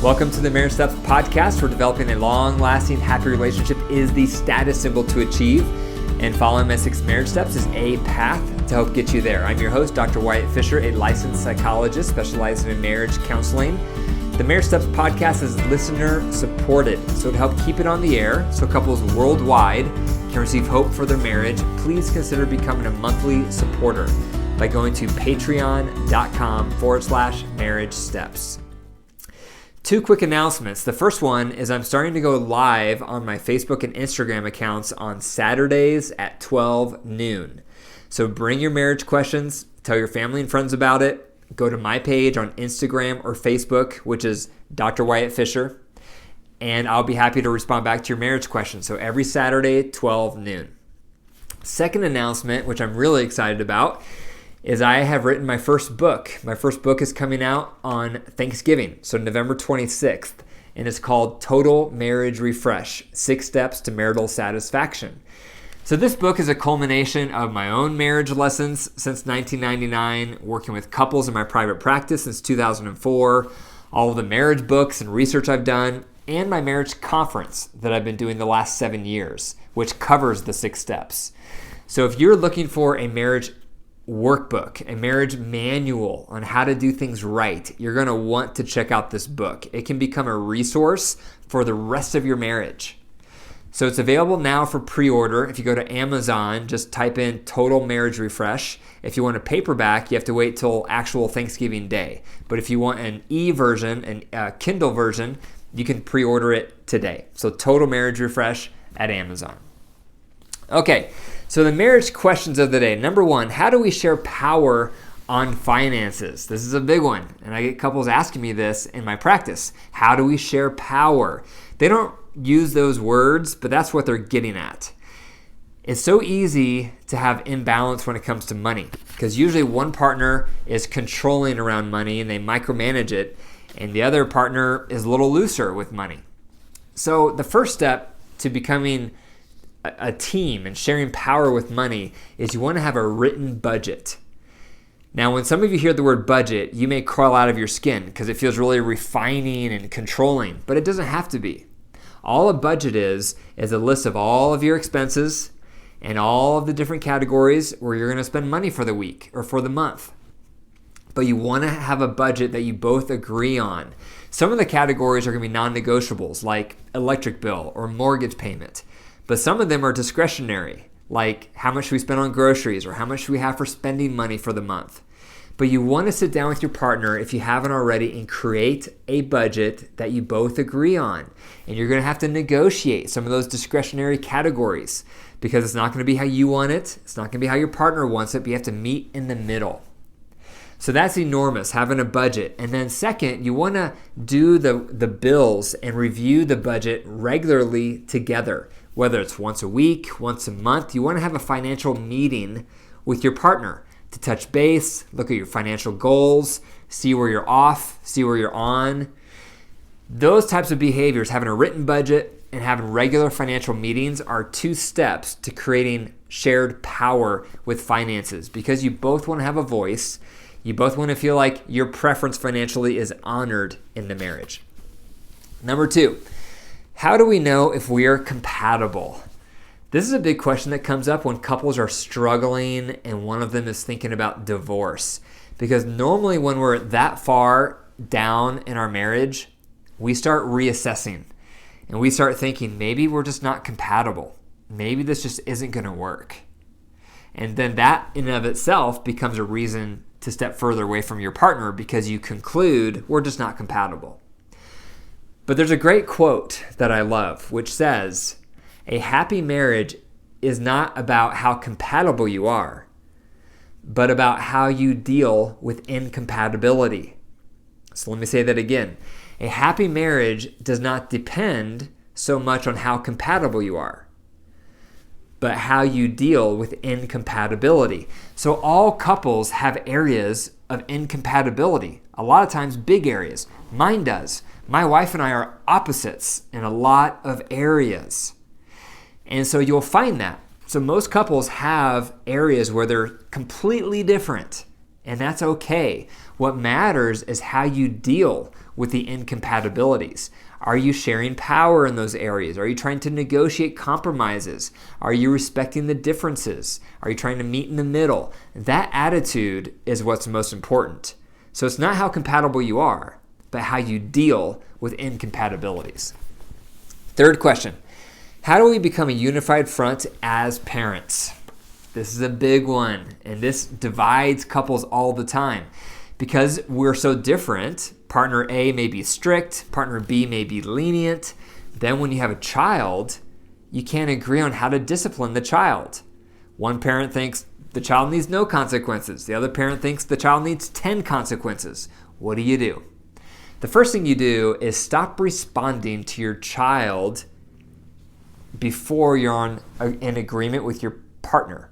Welcome to the Marriage Steps podcast, where developing a long-lasting, happy relationship is the status symbol to achieve, and following my 6 marriage steps is a path to help get you there. I'm your host, Dr. Wyatt Fisher, a licensed psychologist specializing in marriage counseling. The Marriage Steps podcast is listener-supported, so to help keep it on the air so couples worldwide can receive hope for their marriage, please consider becoming a monthly supporter by going to patreon.com/marriage steps. 2 quick announcements. The first one is I'm starting to go live on my Facebook and Instagram accounts on Saturdays at 12 noon. So bring your marriage questions, tell your family and friends about it. Go to my page on Instagram or Facebook, which is Dr. Wyatt Fisher, and I'll be happy to respond back to your marriage questions. So every Saturday at 12 noon. Second announcement, which I'm really excited about, is I have written my first book. My first book is coming out on Thanksgiving, so November 26th, and it's called Total Marriage Refresh, 6 Steps to Marital Satisfaction. So this book is a culmination of my own marriage lessons since 1999, working with couples in my private practice since 2004, all of the marriage books and research I've done, and my marriage conference that I've been doing the last 7 years, which covers the 6 steps. So if you're looking for a marriage workbook, a marriage manual on how to do things right, you're going to want to check out this book. It can become a resource for the rest of your marriage. So it's available now for pre-order. If you go to Amazon, just type in Total Marriage Refresh. If you want a paperback, you have to wait till actual Thanksgiving Day. But if you want an e-version, a Kindle version, you can pre-order it today. So Total Marriage Refresh at Amazon. Okay, so the marriage questions of the day. Number 1, how do we share power on finances? This is a big one, and I get couples asking me this in my practice. How do we share power? They don't use those words, but that's what they're getting at. It's so easy to have imbalance when it comes to money, because usually one partner is controlling around money and they micromanage it, and the other partner is a little looser with money. So the first step to becoming a team and sharing power with money is you want to have a written budget. Now, when some of you hear the word budget, you may crawl out of your skin because it feels really refining and controlling, but it doesn't have to be. All a budget is a list of all of your expenses and all of the different categories where you're going to spend money for the week or for the month. But you want to have a budget that you both agree on. Some of the categories are going to be non-negotiables, like electric bill or mortgage payment. But some of them are discretionary, like how much we spend on groceries or how much we have for spending money for the month. But you want to sit down with your partner, if you haven't already, and create a budget that you both agree on. And you're going to have to negotiate some of those discretionary categories because it's not going to be how you want it. It's not going to be how your partner wants it, but you have to meet in the middle. So that's enormous, having a budget. And then second, you want to do the bills and review the budget regularly together. Whether it's once a week, once a month, you want to have a financial meeting with your partner to touch base, look at your financial goals, see where you're off, see where you're on. Those types of behaviors, having a written budget and having regular financial meetings, are 2 steps to creating shared power with finances, because you both want to have a voice. You both want to feel like your preference financially is honored in the marriage. Number 2, how do we know if we are compatible? This is a big question that comes up when couples are struggling and one of them is thinking about divorce. Because normally when we're that far down in our marriage, we start reassessing and we start thinking maybe we're just not compatible. Maybe this just isn't going to work. And then that in and of itself becomes a reason to step further away from your partner because you conclude we're just not compatible. But there's a great quote that I love, which says, a happy marriage is not about how compatible you are, but about how you deal with incompatibility. So let me say that again. A happy marriage does not depend so much on how compatible you are, but how you deal with incompatibility. So all couples have areas of incompatibility, a lot of times big areas. Mine does. My wife and I are opposites in a lot of areas. And so you'll find that. So most couples have areas where they're completely different and that's okay. What matters is how you deal with the incompatibilities. Are you sharing power in those areas? Are you trying to negotiate compromises? Are you respecting the differences? Are you trying to meet in the middle? That attitude is what's most important. So it's not how compatible you are, but how you deal with incompatibilities. Third question, how do we become a unified front as parents? This is a big one, and this divides couples all the time. Because we're so different, partner A may be strict, partner B may be lenient. Then when you have a child, you can't agree on how to discipline the child. One parent thinks the child needs no consequences. The other parent thinks the child needs 10 consequences. What do? The first thing you do is stop responding to your child before you're in agreement with your partner.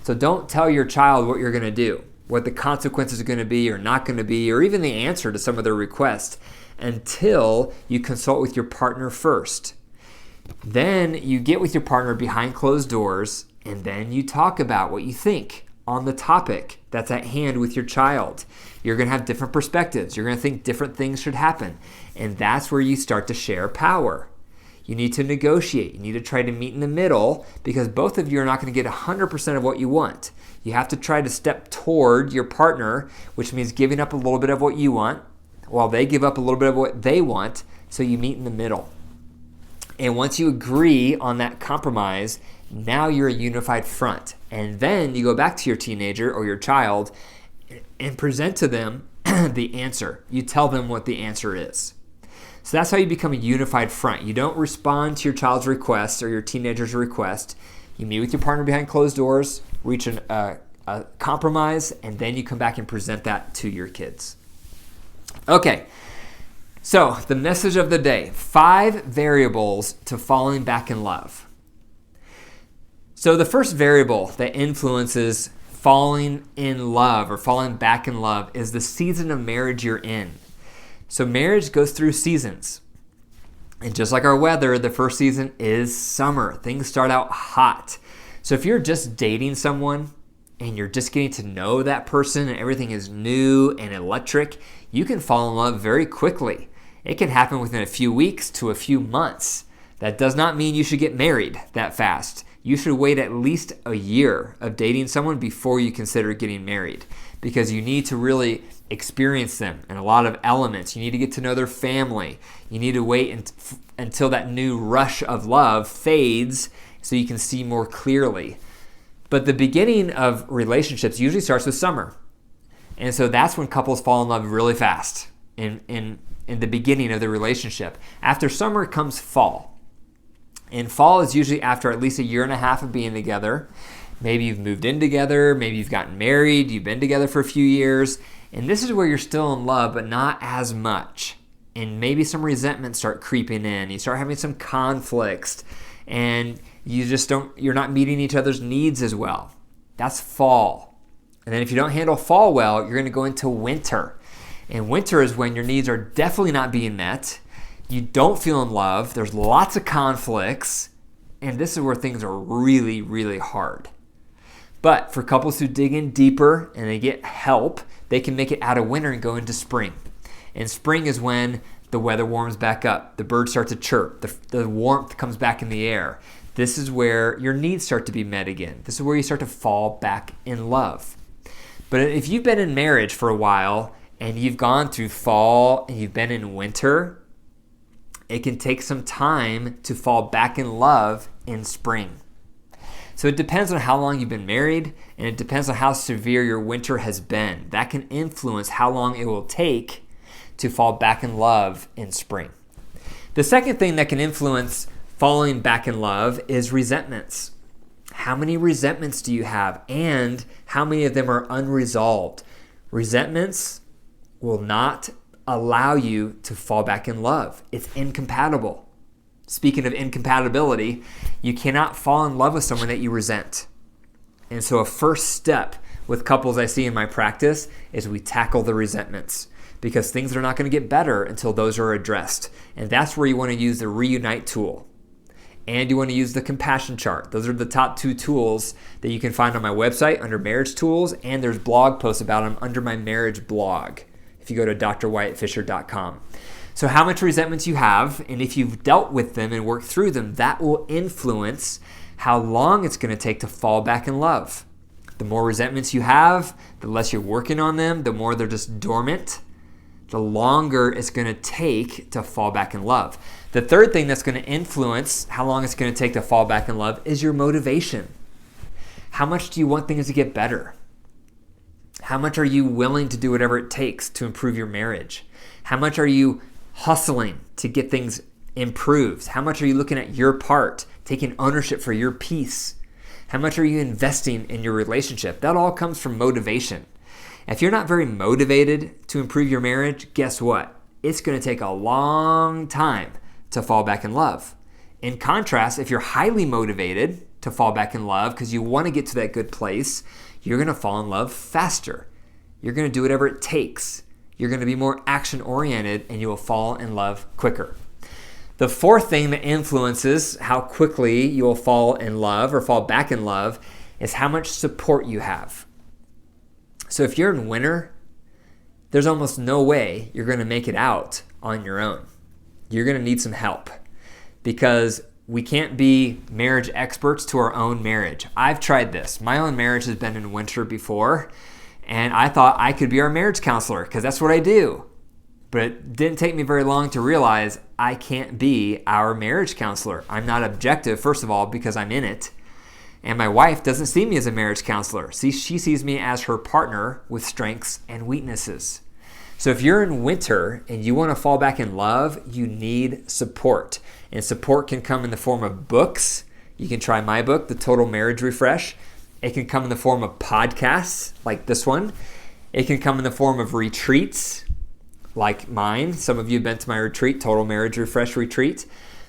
So don't tell your child what you're going to do, what the consequences are going to be or not going to be, or even the answer to some of their requests until you consult with your partner first. Then you get with your partner behind closed doors, and then you talk about what you think on the topic that's at hand with your child. You're going to have different perspectives. You're going to think different things should happen. And that's where you start to share power. You need to negotiate. You need to try to meet in the middle because both of you are not going to get 100% of what you want. You have to try to step toward your partner, which means giving up a little bit of what you want while they give up a little bit of what they want, so you meet in the middle. And once you agree on that compromise, now you're a unified front. And then you go back to your teenager or your child and present to them the answer. You tell them what the answer is. So that's how you become a unified front. You don't respond to your child's request or your teenager's request. You meet with your partner behind closed doors, reach a compromise, and then you come back and present that to your kids. Okay, so the message of the day, 5 variables to falling back in love. So the first variable that influences falling in love or falling back in love is the season of marriage you're in. So marriage goes through seasons. And just like our weather, the first season is summer. Things start out hot. So if you're just dating someone and you're just getting to know that person and everything is new and electric, you can fall in love very quickly. It can happen within a few weeks to a few months. That does not mean you should get married that fast. You should wait at least a year of dating someone before you consider getting married, because you need to really experience them in a lot of elements. You need to get to know their family. You need to wait until that new rush of love fades so you can see more clearly. But the beginning of relationships usually starts with summer. And so that's when couples fall in love really fast in the beginning of the relationship. After summer comes fall. And fall is usually after at least a year and a half of being together. Maybe you've moved in together, maybe you've gotten married, you've been together for a few years, and this is where you're still in love, but not as much. And maybe some resentments start creeping in. You start having some conflicts, and you're not meeting each other's needs as well. That's fall. And then if you don't handle fall well, you're going to go into winter. And winter is when your needs are definitely not being met. You don't feel in love. There's lots of conflicts. And this is where things are really, really hard. But for couples who dig in deeper and they get help, they can make it out of winter and go into spring. And spring is when the weather warms back up. The birds start to chirp. The warmth comes back in the air. This is where your needs start to be met again. This is where you start to fall back in love. But if you've been in marriage for a while and you've gone through fall and you've been in winter, it can take some time to fall back in love in spring. So it depends on how long you've been married, and it depends on how severe your winter has been. That can influence how long it will take to fall back in love in spring. The second thing that can influence falling back in love is resentments. How many resentments do you have, and how many of them are unresolved? Resentments will not allow you to fall back in love. It's incompatible. Speaking of incompatibility, you cannot fall in love with someone that you resent. And so a first step with couples I see in my practice is we tackle the resentments, because things are not going to get better until those are addressed. And that's where you want to use the Reunite tool. and you want to use the compassion chart. Those are the top 2 tools that you can find on my website under marriage tools, and there's blog posts about them under my marriage blog if you go to drwyattfisher.com. So how much resentments you have, and if you've dealt with them and worked through them, that will influence how long it's going to take to fall back in love. The more resentments you have, the less you're working on them, the more they're just dormant, the longer it's going to take to fall back in love. The third thing that's going to influence how long it's going to take to fall back in love is your motivation. How much do you want things to get better? How much are you willing to do whatever it takes to improve your marriage? How much are you hustling to get things improved? How much are you looking at your part, taking ownership for your peace? How much are you investing in your relationship? That all comes from motivation. If you're not very motivated to improve your marriage, guess what? It's going to take a long time to fall back in love. In contrast, if you're highly motivated to fall back in love because you want to get to that good place, you're going to fall in love faster. You're going to do whatever it takes. You're going to be more action-oriented, and you will fall in love quicker. The fourth thing that influences how quickly you will fall in love or fall back in love is how much support you have. So if you're in winter, there's almost no way you're going to make it out on your own. You're going to need some help because we can't be marriage experts to our own marriage. I've tried this. My own marriage has been in winter before, and I thought I could be our marriage counselor because that's what I do. But it didn't take me very long to realize I can't be our marriage counselor. I'm not objective, first of all, because I'm in it. And my wife doesn't see me as a marriage counselor. She sees me as her partner with strengths and weaknesses. So if you're in winter and you want to fall back in love, you need support. And support can come in the form of books. You can try my book, The Total Marriage Refresh. It can come in the form of podcasts like this one. It can come in the form of retreats like mine. Some of you have been to my retreat, Total Marriage Refresh Retreat.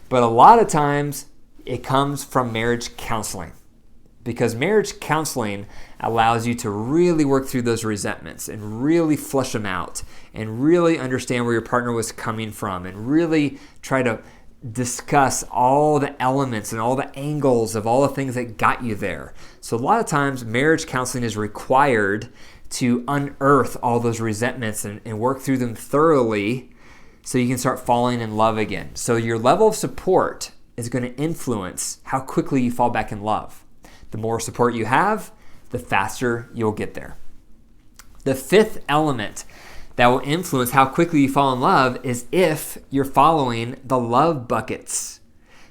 But a lot of times it comes from marriage counseling, because marriage counseling allows you to really work through those resentments and really flush them out and really understand where your partner was coming from and really try to discuss all the elements and all the angles of all the things that got you there. So a lot of times marriage counseling is required to unearth all those resentments and work through them thoroughly so you can start falling in love again. So your level of support is going to influence how quickly you fall back in love. The more support you have, the faster you'll get there. The fifth element that will influence how quickly you fall in love is if you're following the love buckets.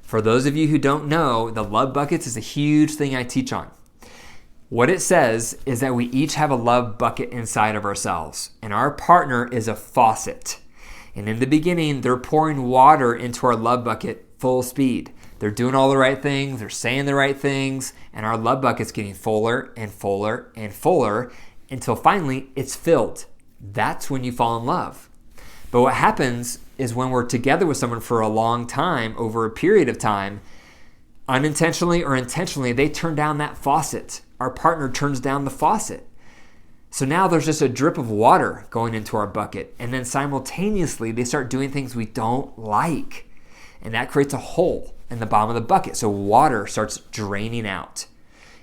For those of you who don't know, the love buckets is a huge thing I teach on. What it says is that we each have a love bucket inside of ourselves, and our partner is a faucet. And in the beginning, they're pouring water into our love bucket full speed. They're doing all the right things, they're saying the right things, and our love bucket's getting fuller and fuller and fuller until finally it's filled. That's when you fall in love. But what happens is when we're together with someone for a long time, over a period of time, unintentionally or intentionally, they turn down that faucet. Our partner turns down the faucet. So now there's just a drip of water going into our bucket, and then simultaneously they start doing things we don't like, and that creates a hole in the bottom of the bucket. So water starts draining out.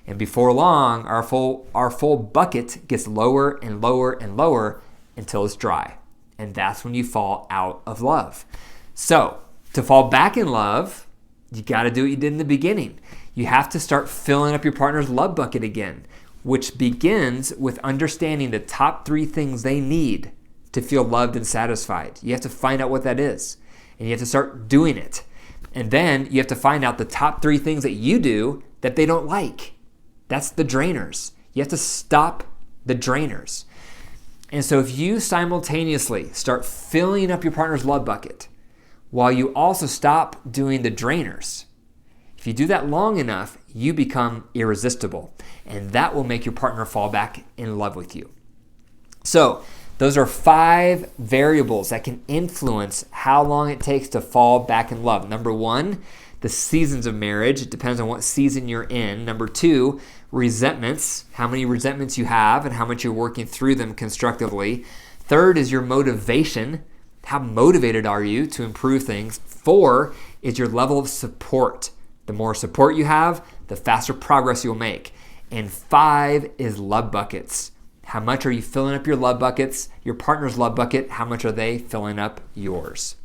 And before long, our full bucket gets lower and lower and lower until it's dry. And that's when you fall out of love. So to fall back in love, you got to do what you did in the beginning. You have to start filling up your partner's love bucket again, which begins with understanding the top 3 things they need to feel loved and satisfied. You have to find out what that is, and you have to start doing it. And then you have to find out the top 3 things that you do that they don't like. That's the drainers. You have to stop the drainers. And so if you simultaneously start filling up your partner's love bucket while you also stop doing the drainers, if you do that long enough, you become irresistible. And that will make your partner fall back in love with you. So those are 5 variables that can influence how long it takes to fall back in love. Number 1, the seasons of marriage. It depends on what season you're in. Number 2, resentments, how many resentments you have and how much you're working through them constructively. 3rd is your motivation. How motivated are you to improve things? 4 is your level of support. The more support you have, the faster progress you'll make. And 5 is love buckets. How much are you filling up your love buckets? Your partner's love bucket, how much are they filling up yours?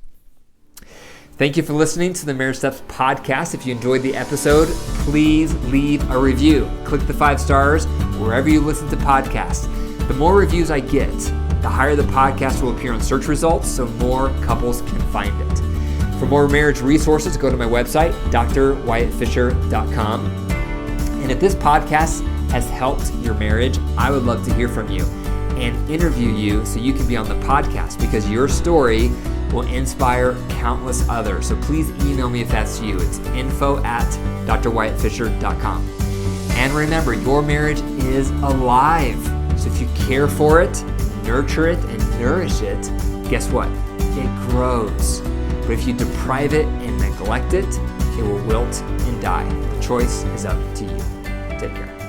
Thank you for listening to the Marriage Steps podcast. If you enjoyed the episode, please leave a review. Click the 5 stars wherever you listen to podcasts. The more reviews I get, the higher the podcast will appear on search results so more couples can find it. For more marriage resources, go to my website, drwyattfisher.com. And if this podcast has helped your marriage, I would love to hear from you and interview you so you can be on the podcast, because your story will inspire countless others. So please email me if that's you. It's info@drwyattfisher.com. And remember, your marriage is alive. So if you care for it, nurture it, and nourish it, guess what? It grows. But if you deprive it and neglect it, it will wilt and die. The choice is up to you. Take care.